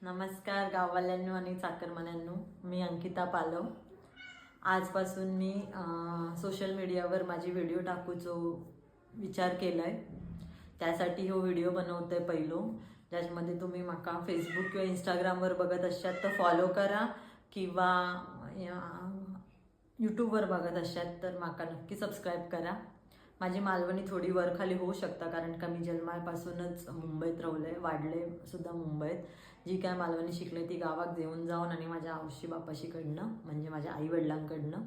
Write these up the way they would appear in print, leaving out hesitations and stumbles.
नमस्कार गाववाल्यांनो आणि चाकरमान्यांनो, मी अंकिता पालव. आजपासून मी सोशल मीडियावर माझी व्हिडिओ टाकूचो विचार केला आहे. त्यासाठी हो व्हिडिओ बनवते पहिलो, ज्याच्यामध्ये तुम्ही माका फेसबुक किंवा इंस्टाग्रामवर बघत असाल तर फॉलो करा, किंवा यूट्यूबवर बघत असाल तर माका नक्की सबस्क्राईब करा. माझी मालवणी थोडी वरखाली होऊ शकता, कारण का मी जन्मापासूनच मुंबईत राहिले, वाढले सुद्धा मुंबईत. जी काय मालवणी शिकले ती गावात येऊन जाऊन आणि माझ्या आऊशी बापाशीकडनं, म्हणजे माझ्या आईवडिलांकडनं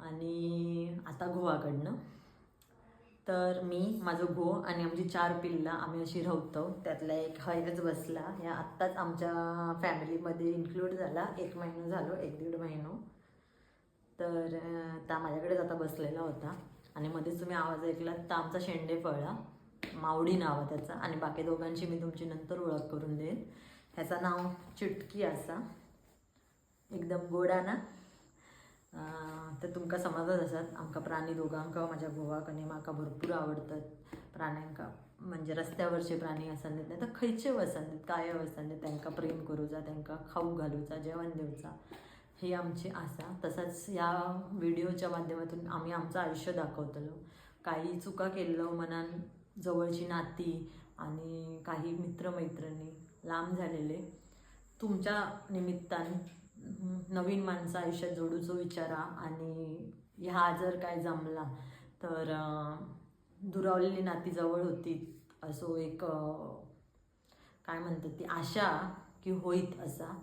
आणि आता गोवाकडनं. तर मी, माझं घो आणि आमची 4 पिल्ला आम्ही अशी राहतो. त्यातला एक हैरच बसला, या आत्ताच आमच्या फॅमिलीमध्ये इन्क्लूड झाला. 1 महिना झालो, 1-1.5 महिना. तर त्या माझ्याकडेच आता बसलेला होता आणि मध्येच तुम्ही आवाज ऐकला तर आमचा शेंडे फळा, मावडी नाव आहे त्याचा. आणि बाकी दोघांची मी तुमची नंतर ओळख करून देईन. ह्याचं नाव चिटकी असा, एकदम गोडा ना. तर तुमका समजत असत आमका प्राणी दोघांका, माझ्या गोवाक आणि माका भरपूर आवडतात प्राण्यांका. म्हणजे रस्त्यावरचे प्राणी असत नाही तर खयचे वसंत काय वसंत त्यांना प्रेम करूचा, त्यांना खाऊ घालूचा, जेवण देऊचा, हे आमची आसा. तसंच या व्हिडिओच्या माध्यमातून आम्ही आमचं आयुष्य दाखवतलो. काही चुका केलेलं मनान, जवळची नाती आणि काही मित्रमैत्रिणी लांब झालेले, तुमच्या निमित्ताने नवीन माणसं आयुष्यात जोडूचो विचारा. आणि ह्या जर काय जमला तर दुरावलेली नाती जवळ होती असो एक काय म्हणतात ती आशा की होईत असा.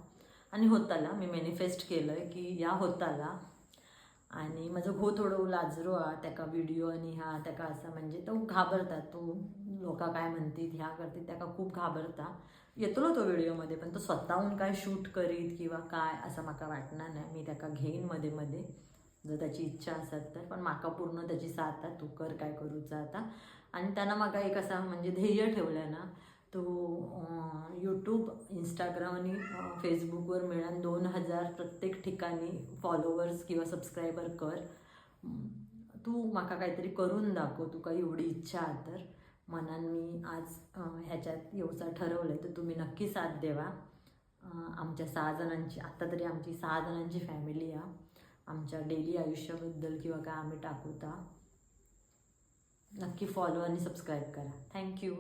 आणि होताला मी मॅनिफेस्ट केलं आहे की या होताला. आणि माझं घो थोडं लाजरो त्याका व्हिडिओ आणि ह्या त्याका असं, म्हणजे तो घाबरता, तो लोक काय म्हणतील ह्या करतील त्याका खूप घाबरता. येतलो तो व्हिडिओमध्ये, पण तो स्वतःहून काय शूट करीत किंवा काय असं माका वाटणार नाही. मी त्याका घेईन मध्ये मध्ये जर त्याची इच्छा असत तर. पण माका पूर्ण त्याची साथ आहे, तू कर काय करूचा आता. आणि त्यांना माका एक असा म्हणजे ध्येय ठेवलं ना, तो यूट्यूब, इंस्टाग्राम आणि फेसबुकवर मिळून 2000 प्रत्येक ठिकाणी फॉलोवर्स किंवा सबस्क्रायबर कर. तू माका काहीतरी करून दाखव, तुका एवढी इच्छा आहे तर. मनान मी आज ह्याच्यात येऊचा ठरवलं आहे, तर तुम्ही नक्की साथ देवा. आमच्या 6 जणांची, आत्ता तरी आमची 6 जणांची फॅमिली आहे. आमच्या डेली आयुष्याबद्दल किंवा काय आम्ही टाकूता. नक्की फॉलो आणि सबस्क्राईब करा. थँक्यू.